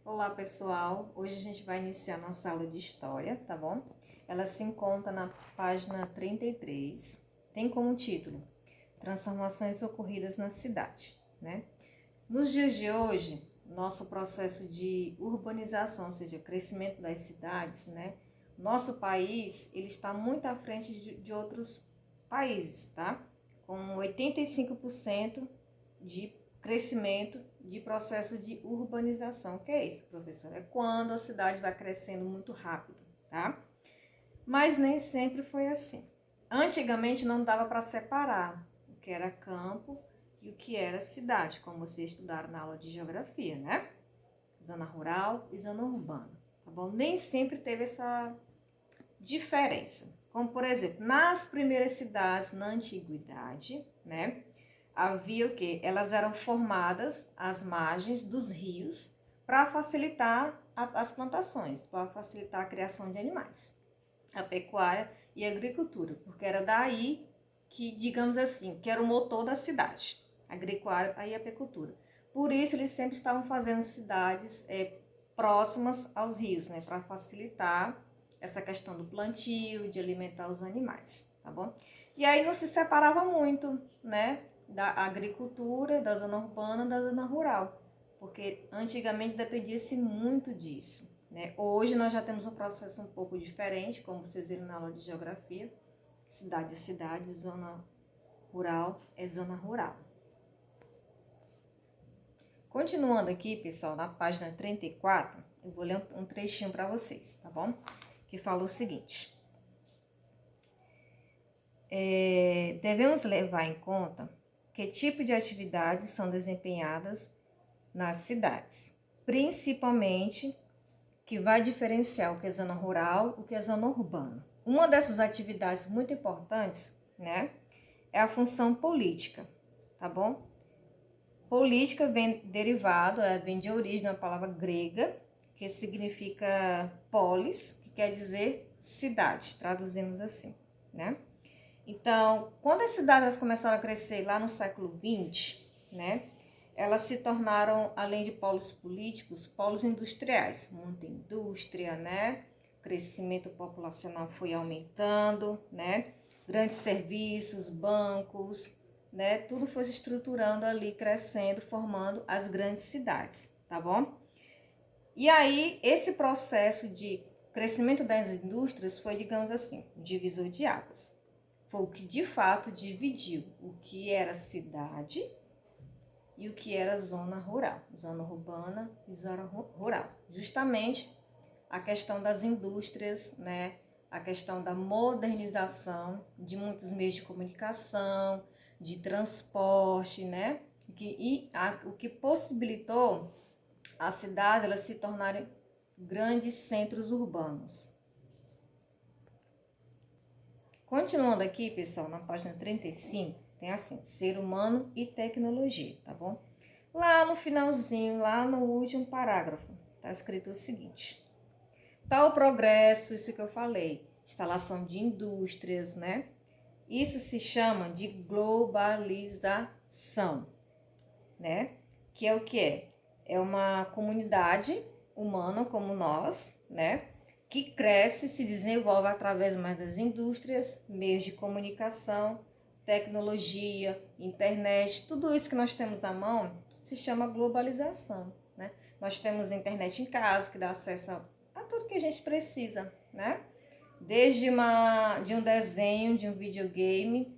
Olá pessoal, hoje a gente vai iniciar nossa aula de História, tá bom? Ela se encontra na página 33, tem como título Transformações ocorridas na cidade, né? Nos dias de hoje, nosso processo de urbanização, ou seja, crescimento das cidades, né? Nosso país, ele está muito à frente de outros países, tá? Com 85% de crescimento de processo de urbanização. O que é isso, professor? É quando a cidade vai crescendo muito rápido, tá? Mas nem sempre foi assim. Antigamente não dava para separar o que era campo e o que era cidade, como vocês estudaram na aula de geografia, né? Zona rural e zona urbana, tá bom? Nem sempre teve essa diferença. Como, por exemplo, nas primeiras cidades na antiguidade, né? Havia o quê? Elas eram formadas às margens dos rios para facilitar as plantações, para facilitar a criação de animais, a pecuária e a agricultura, porque era daí que, digamos assim, que era o motor da cidade, a agricultura e a apicultura. Por isso eles sempre estavam fazendo cidades próximas aos rios, né, para facilitar essa questão do plantio, de alimentar os animais, tá bom? E aí não se separava muito, né, da agricultura, da zona urbana, da zona rural, porque antigamente dependia-se muito disso, né? Hoje nós já temos um processo um pouco diferente, como vocês viram na aula de geografia, cidade é cidade, zona rural é zona rural. Continuando aqui, pessoal, na página 34, eu vou ler um trechinho para vocês, tá bom? Que fala o seguinte: devemos levar em conta que tipo de atividades são desempenhadas nas cidades, principalmente que vai diferenciar o que é zona rural e o que é zona urbana. Uma dessas atividades muito importantes, né, é a função política, tá bom? Política vem derivado, vem de origem da palavra grega, que significa polis, que quer dizer cidade, traduzimos assim, né? Então, quando as cidades começaram a crescer lá no século XX, né, elas se tornaram, além de polos políticos, polos industriais. Muita indústria, né? Crescimento populacional foi aumentando, né? Grandes serviços, bancos, né? Tudo foi se estruturando ali, crescendo, formando as grandes cidades, tá bom? E aí, esse processo de crescimento das indústrias foi, digamos assim, um divisor de águas. Foi o que de fato dividiu o que era cidade e o que era zona rural, zona urbana e zona rural. Justamente a questão das indústrias, né? A questão da modernização de muitos meios de comunicação, de transporte, né? O que possibilitou a cidade elas se tornarem grandes centros urbanos. Continuando aqui, pessoal, na página 35, tem assim, ser humano e tecnologia, tá bom? Lá no finalzinho, lá no último parágrafo, tá escrito o seguinte: tal progresso, isso que eu falei, instalação de indústrias, né? Isso se chama de globalização, né? Que é o que é? É uma comunidade humana como nós, né? Que cresce, se desenvolve através mais das indústrias, meios de comunicação, tecnologia, internet, tudo isso que nós temos à mão se chama globalização, né? Nós temos internet em casa, que dá acesso a tudo que a gente precisa, né? Desde de um desenho, de um videogame,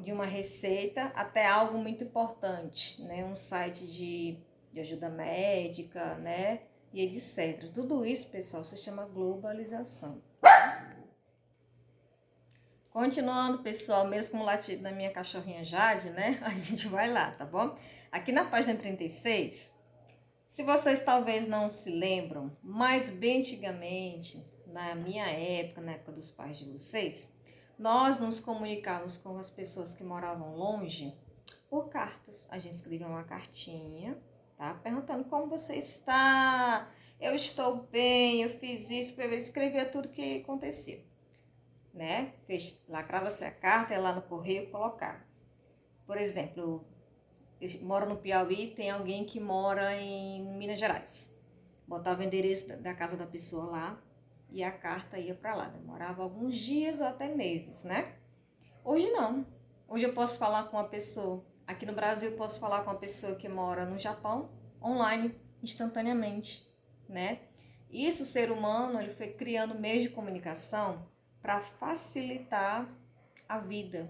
de uma receita, até algo muito importante, né? Um site de ajuda médica, né? E etc. Tudo isso, pessoal, se chama globalização. Continuando, pessoal, mesmo com o latido da minha cachorrinha Jade, né? A gente vai lá, tá bom? Aqui na página 36, se vocês talvez não se lembram, mas bem antigamente, na minha época, na época dos pais de vocês, nós nos comunicávamos com as pessoas que moravam longe por cartas. A gente escrevia uma cartinha, tá? Perguntando como você está, eu estou bem, eu fiz isso, eu escrevia tudo que acontecia, né? Lacrava-se a carta, ia lá no correio colocar. Por exemplo, eu moro no Piauí, tem alguém que mora em Minas Gerais. botava o endereço da casa da pessoa lá e a carta ia para lá. Demorava alguns dias ou até meses, né? Hoje não. Hoje eu posso falar com uma pessoa, aqui no Brasil eu posso falar com uma pessoa que mora no Japão, online, instantaneamente, né? Isso, o ser humano, ele foi criando meios de comunicação para facilitar a vida,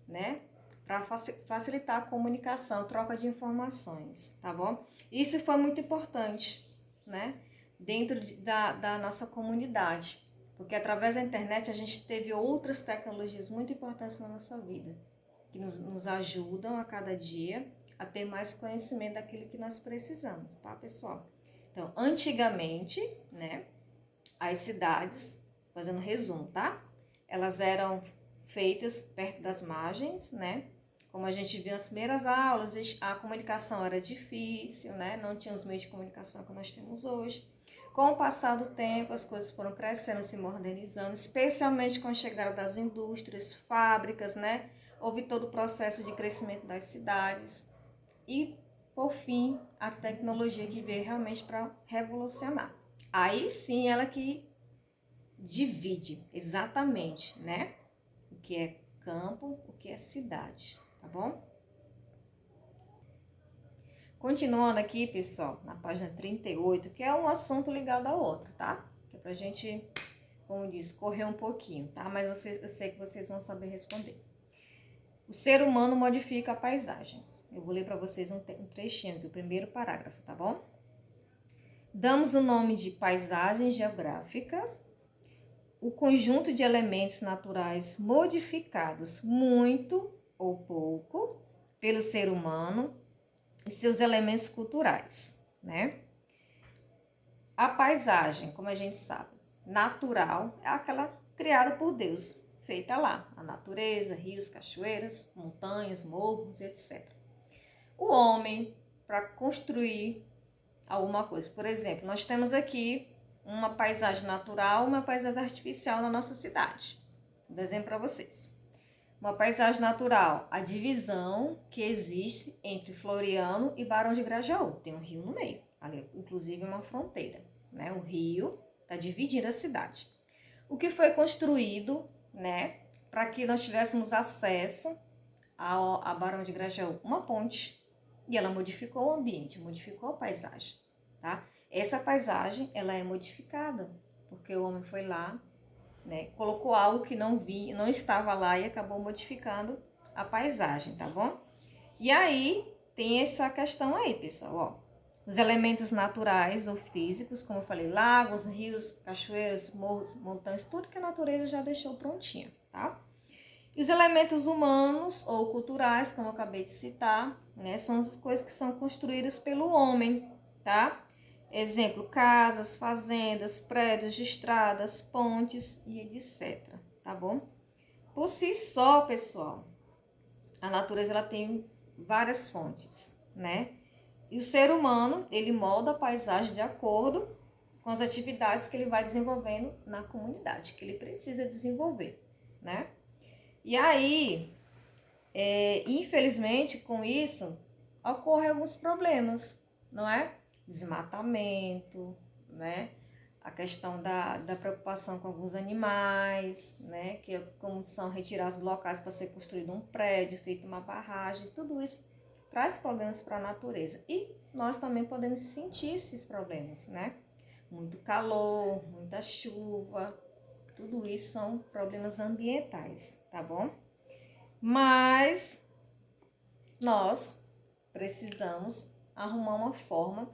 né? Para facilitar a comunicação, troca de informações, tá bom? Isso foi muito importante, né? Dentro da nossa comunidade, porque através da internet a gente teve outras tecnologias muito importantes na nossa vida, que nos ajudam a cada dia a ter mais conhecimento daquilo que nós precisamos, tá, pessoal? Então, antigamente, né, as cidades, fazendo resumo, tá? Elas eram feitas perto das margens, né? Como a gente viu nas primeiras aulas, a comunicação era difícil, né? Não tinha os meios de comunicação que nós temos hoje. Com o passar do tempo, as coisas foram crescendo, se modernizando, especialmente com a chegada das indústrias, fábricas, né? Houve todo o processo de crescimento das cidades e, por fim, a tecnologia que veio realmente para revolucionar. Aí sim ela que divide exatamente, né? O que é campo, o que é cidade, tá bom? Continuando aqui, pessoal, na página 38, que é um assunto ligado ao outro, tá? Que é pra gente, como diz, correr um pouquinho, tá? Mas eu sei que vocês vão saber responder. O ser humano modifica a paisagem. Eu vou ler para vocês um trechinho do primeiro parágrafo, tá bom? Damos o nome de paisagem geográfica, o conjunto de elementos naturais modificados muito ou pouco pelo ser humano e seus elementos culturais, né? A paisagem, como a gente sabe, natural é aquela criada por Deus, feita lá, a natureza, rios, cachoeiras, montanhas, morros, etc. O homem, para construir alguma coisa, por exemplo, nós temos aqui uma paisagem natural, uma paisagem artificial na nossa cidade. Vou dar exemplo para vocês. Uma paisagem natural, a divisão que existe entre Floriano e Barão de Grajaú. Tem um rio no meio, ali, inclusive uma fronteira, né? O rio está dividindo a cidade. O que foi construído, né, para que nós tivéssemos acesso a Barão de Grajaú? Uma ponte. E ela modificou o ambiente, modificou a paisagem, tá? Essa paisagem, ela é modificada, porque o homem foi lá, né, colocou algo que não estava lá e acabou modificando a paisagem, tá bom? E aí, tem essa questão aí, pessoal, ó. Os elementos naturais ou físicos, como eu falei, lagos, rios, cachoeiras, morros, montanhas, tudo que a natureza já deixou prontinho, tá? E os elementos humanos ou culturais, como eu acabei de citar, né, são as coisas que são construídas pelo homem, tá? Exemplo, casas, fazendas, prédios, estradas, pontes e etc, tá bom? Por si só, pessoal, a natureza ela tem várias fontes, né? E o ser humano, ele molda a paisagem de acordo com as atividades que ele vai desenvolvendo na comunidade, que ele precisa desenvolver, né? E aí, infelizmente, com isso, ocorrem alguns problemas, não é? Desmatamento, né? A questão da preocupação com alguns animais, né? Que como são retirados dos locais para ser construído um prédio, feita uma barragem, tudo isso traz problemas para a natureza. E nós também podemos sentir esses problemas, né? Muito calor, muita chuva, tudo isso são problemas ambientais, tá bom? Mas nós precisamos arrumar uma forma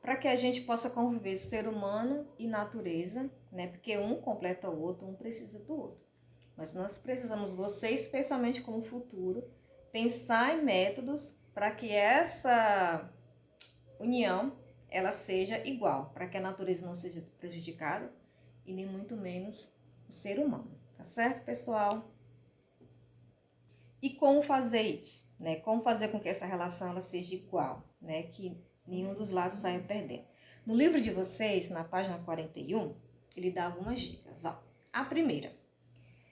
para que a gente possa conviver ser humano e natureza, né? Porque um completa o outro, um precisa do outro. Mas nós precisamos, você especialmente como futuro, pensar em métodos para que essa união ela seja igual, para que a natureza não seja prejudicada e nem muito menos o ser humano. Tá certo, pessoal? E como fazer isso, né? Como fazer com que essa relação ela seja igual, né? Que nenhum dos lados saia perdendo. No livro de vocês, na página 41, ele dá algumas dicas. Ó. A primeira,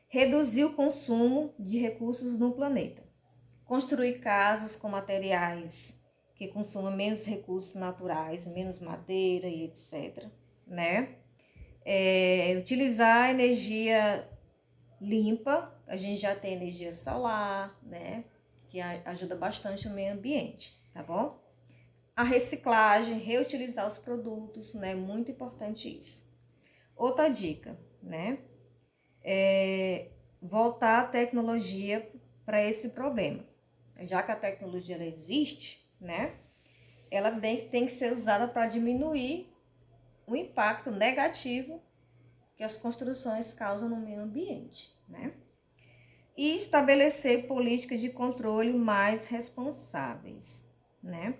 reduzir o consumo de recursos no planeta. Construir casas com materiais que consuma menos recursos naturais, menos madeira e etc, né? Utilizar energia limpa, a gente já tem energia solar, né? Que ajuda bastante o meio ambiente, tá bom? A reciclagem, reutilizar os produtos, né? Muito importante isso. Outra dica, né? Voltar a tecnologia para esse problema. Já que a tecnologia ela existe, né? Ela tem que ser usada para diminuir o impacto negativo que as construções causam no meio ambiente, né? E estabelecer políticas de controle mais responsáveis, né?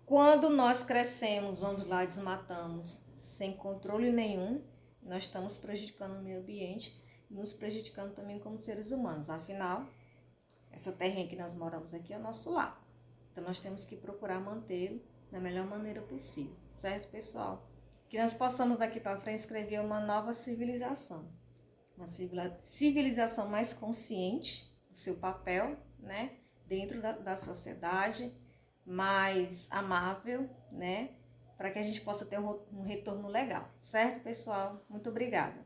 Quando nós crescemos, vamos lá, desmatamos sem controle nenhum, nós estamos prejudicando o meio ambiente e nos prejudicando também como seres humanos. Afinal, essa terrinha que nós moramos aqui é o nosso lar. Então, nós temos que procurar mantê-lo da melhor maneira possível, certo, pessoal? Que nós possamos daqui para frente escrever uma nova civilização. Uma civilização mais consciente do seu papel, né? Dentro da sociedade, mais amável, né? Para que a gente possa ter um retorno legal, certo, pessoal? Muito obrigada.